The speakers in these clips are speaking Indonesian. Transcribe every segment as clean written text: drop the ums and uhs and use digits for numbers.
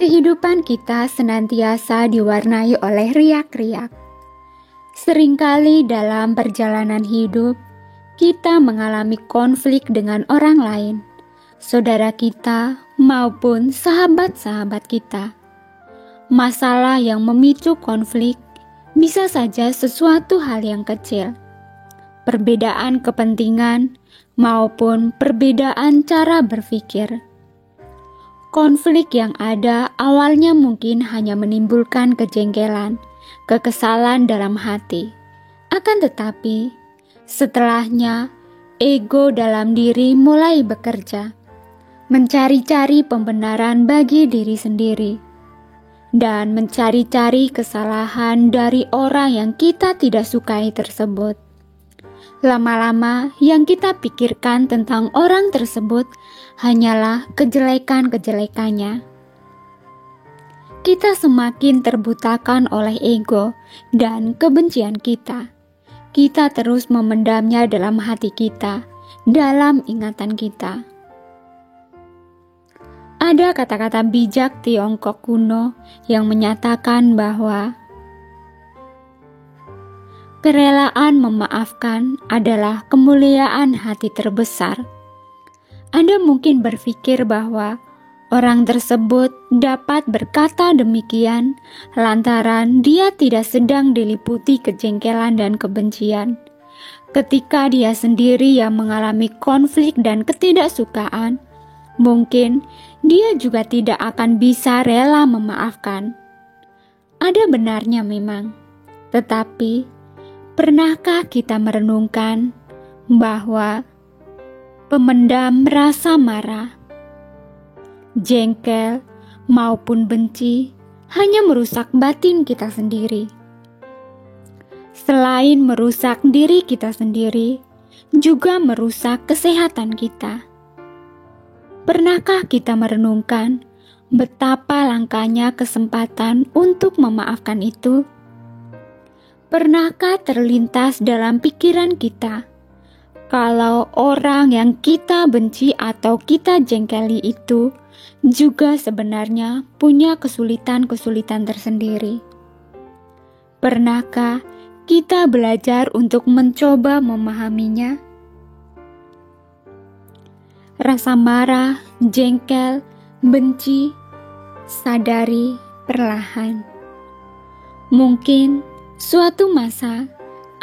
Kehidupan kita senantiasa diwarnai oleh riak-riak. Seringkali dalam perjalanan hidup, kita mengalami konflik dengan orang lain, saudara kita maupun sahabat-sahabat kita. Masalah yang memicu konflik bisa saja sesuatu hal yang kecil, perbedaan kepentingan maupun perbedaan cara berpikir. Konflik yang ada awalnya mungkin hanya menimbulkan kejengkelan, kekesalan dalam hati. Akan tetapi, setelahnya ego dalam diri mulai bekerja, mencari-cari pembenaran bagi diri sendiri, dan mencari-cari kesalahan dari orang yang kita tidak sukai tersebut. Lama-lama yang kita pikirkan tentang orang tersebut hanyalah kejelekan-kejelekannya. Kita semakin terbutakan oleh ego dan kebencian kita. Kita terus memendamnya dalam hati kita, dalam ingatan kita. Ada kata-kata bijak Tiongkok kuno yang menyatakan bahwa kerelaan memaafkan adalah kemuliaan hati terbesar. Anda mungkin berpikir bahwa orang tersebut dapat berkata demikian lantaran dia tidak sedang diliputi kejengkelan dan kebencian. Ketika dia sendiri yang mengalami konflik dan ketidaksukaan, mungkin dia juga tidak akan bisa rela memaafkan. Ada benarnya memang, tetapi pernahkah kita merenungkan bahwa pemendam rasa marah, jengkel, maupun benci hanya merusak batin kita sendiri? Selain merusak diri kita sendiri, juga merusak kesehatan kita. Pernahkah kita merenungkan betapa langkanya kesempatan untuk memaafkan itu? Pernahkah terlintas dalam pikiran kita kalau orang yang kita benci atau kita jengkeli itu juga sebenarnya punya kesulitan-kesulitan tersendiri? Pernahkah kita belajar untuk mencoba memahaminya? Rasa marah, jengkel, benci, sadari perlahan. Mungkin suatu masa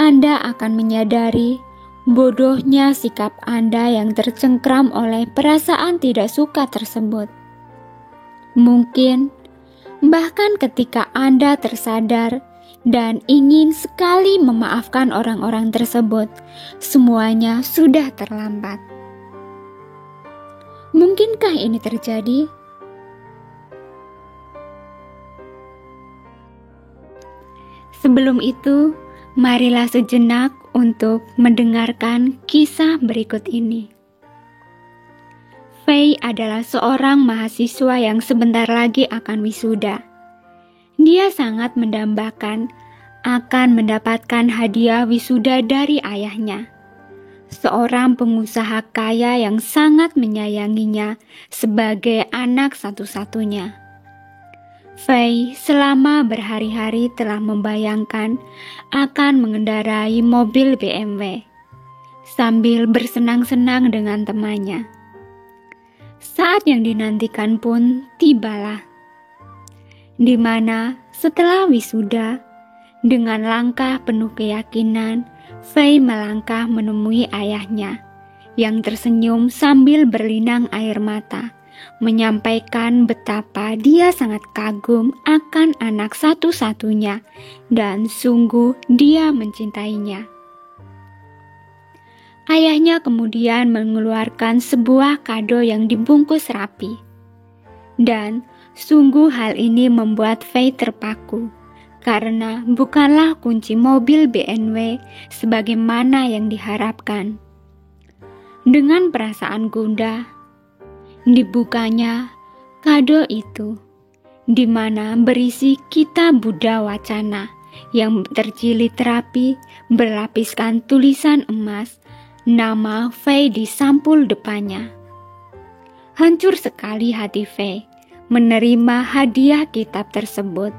Anda akan menyadari bodohnya sikap Anda yang tercengkram oleh perasaan tidak suka tersebut. Mungkin bahkan ketika Anda tersadar dan ingin sekali memaafkan orang-orang tersebut, semuanya sudah terlambat. Mungkinkah ini terjadi? Sebelum itu, marilah sejenak untuk mendengarkan kisah berikut ini. Fei adalah seorang mahasiswa yang sebentar lagi akan wisuda. Dia sangat mendambakan akan mendapatkan hadiah wisuda dari ayahnya, seorang pengusaha kaya yang sangat menyayanginya sebagai anak satu-satunya. Fei selama berhari-hari telah membayangkan akan mengendarai mobil BMW sambil bersenang-senang dengan temannya. Saat yang dinantikan pun tibalah, di mana setelah wisuda, dengan langkah penuh keyakinan, Fei melangkah menemui ayahnya yang tersenyum sambil berlinang air mata, menyampaikan betapa dia sangat kagum akan anak satu-satunya dan sungguh dia mencintainya. Ayahnya kemudian mengeluarkan sebuah kado yang dibungkus rapi, dan sungguh hal ini membuat Fei terpaku, karena bukanlah kunci mobil BMW sebagaimana yang diharapkan. Dengan perasaan gundah, dibukanya kado itu, di mana berisi kitab Buddha Wacana yang terjilid rapi berlapiskan tulisan emas, nama Fei di sampul depannya. Hancur sekali hati Fei menerima hadiah kitab tersebut,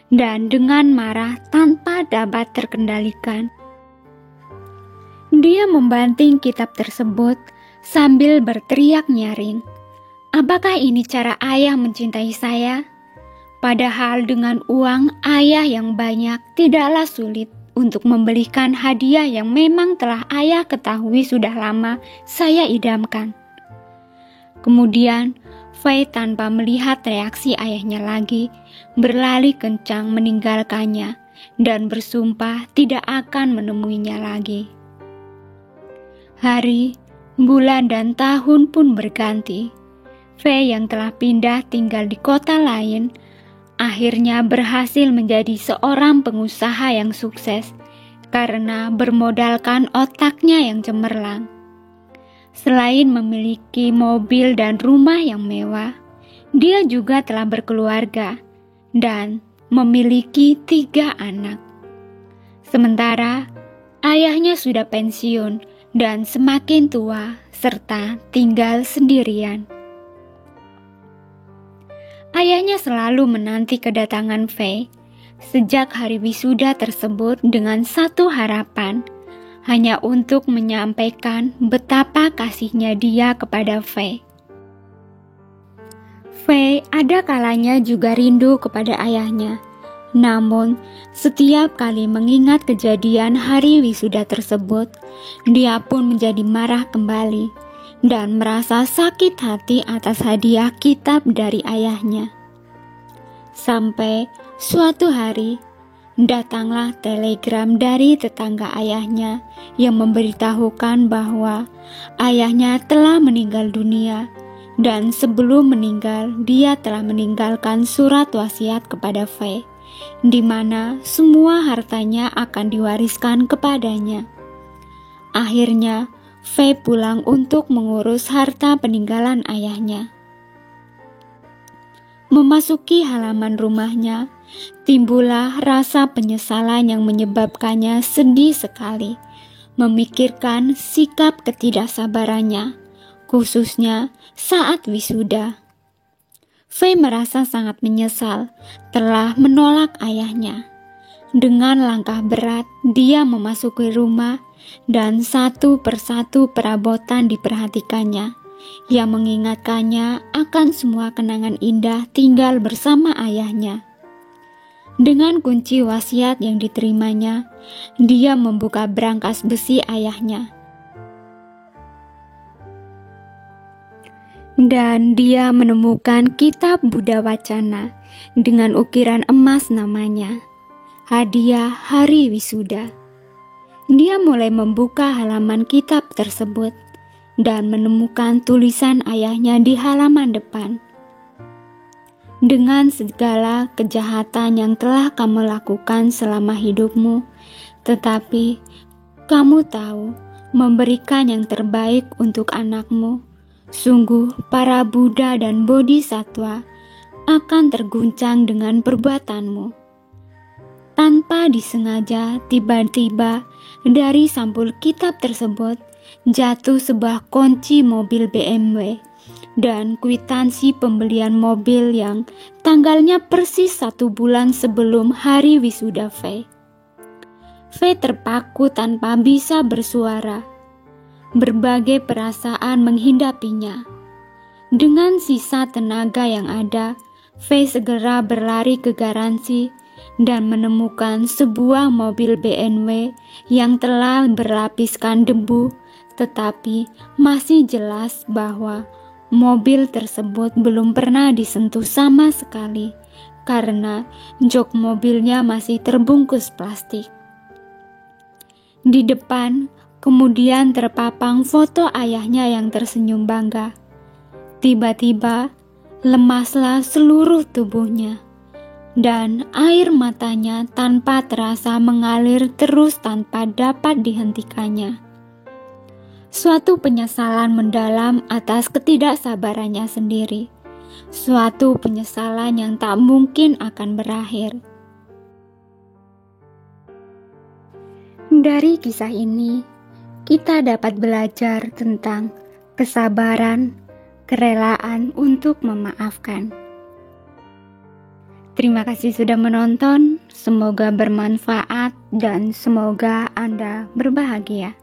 dan dengan marah tanpa dapat terkendalikan, dia membanting kitab tersebut sambil berteriak nyaring, "Apakah ini cara ayah mencintai saya?" Padahal dengan uang ayah yang banyak tidaklah sulit untuk membelikan hadiah yang memang telah ayah ketahui sudah lama saya idamkan. Kemudian Fei tanpa melihat reaksi ayahnya lagi, berlari kencang meninggalkannya dan bersumpah tidak akan menemuinya lagi. Hari, bulan, dan tahun pun berganti. Fei yang telah pindah tinggal di kota lain, akhirnya berhasil menjadi seorang pengusaha yang sukses karena bermodalkan otaknya yang cemerlang. Selain memiliki mobil dan rumah yang mewah, dia juga telah berkeluarga dan memiliki 3 anak. Sementara ayahnya sudah pensiun dan semakin tua serta tinggal sendirian. Ayahnya selalu menanti kedatangan Fei sejak hari wisuda tersebut dengan satu harapan, hanya untuk menyampaikan betapa kasihnya dia kepada Fei. Fei ada kalanya juga rindu kepada ayahnya. Namun, setiap kali mengingat kejadian hari wisuda tersebut, dia pun menjadi marah kembali dan merasa sakit hati atas hadiah kitab dari ayahnya. Sampai suatu hari, datanglah telegram dari tetangga ayahnya yang memberitahukan bahwa ayahnya telah meninggal dunia, dan sebelum meninggal dia telah meninggalkan surat wasiat kepada Fei, di mana semua hartanya akan diwariskan kepadanya. Akhirnya, Fei pulang untuk mengurus harta peninggalan ayahnya. Memasuki halaman rumahnya, timbullah rasa penyesalan yang menyebabkannya sedih sekali, memikirkan sikap ketidaksabarannya, khususnya saat wisuda. Fei merasa sangat menyesal telah menolak ayahnya. Dengan langkah berat, dia memasuki rumah dan satu persatu perabotan diperhatikannya, yang mengingatkannya akan semua kenangan indah tinggal bersama ayahnya. Dengan kunci wasiat yang diterimanya, dia membuka brankas besi ayahnya. Dan dia menemukan kitab Buddha Wacana dengan ukiran emas namanya, hadiah hari wisuda. Dia mulai membuka halaman kitab tersebut dan menemukan tulisan ayahnya di halaman depan. Dengan segala kejahatan yang telah kamu lakukan selama hidupmu, tetapi kamu tahu memberikan yang terbaik untuk anakmu. Sungguh para Buddha dan Bodhisattva akan terguncang dengan perbuatanmu. Tanpa disengaja, tiba-tiba dari sampul kitab tersebut jatuh sebuah kunci mobil BMW dan kwitansi pembelian mobil yang tanggalnya persis 1 bulan sebelum hari wisuda Fei. Fei terpaku tanpa bisa bersuara. Berbagai perasaan menghidapinya. Dengan sisa tenaga yang ada, Fei segera berlari ke garansi dan menemukan sebuah mobil BMW yang telah berlapiskan debu, tetapi masih jelas bahwa mobil tersebut belum pernah disentuh sama sekali karena jok mobilnya masih terbungkus plastik. Di depan kemudian terpapang foto ayahnya yang tersenyum bangga. Tiba-tiba lemaslah seluruh tubuhnya, dan air matanya tanpa terasa mengalir terus tanpa dapat dihentikannya. Suatu penyesalan mendalam atas ketidaksabarannya sendiri. Suatu penyesalan yang tak mungkin akan berakhir. Dari kisah ini, kita dapat belajar tentang kesabaran, kerelaan untuk memaafkan. Terima kasih sudah menonton, semoga bermanfaat dan semoga Anda berbahagia.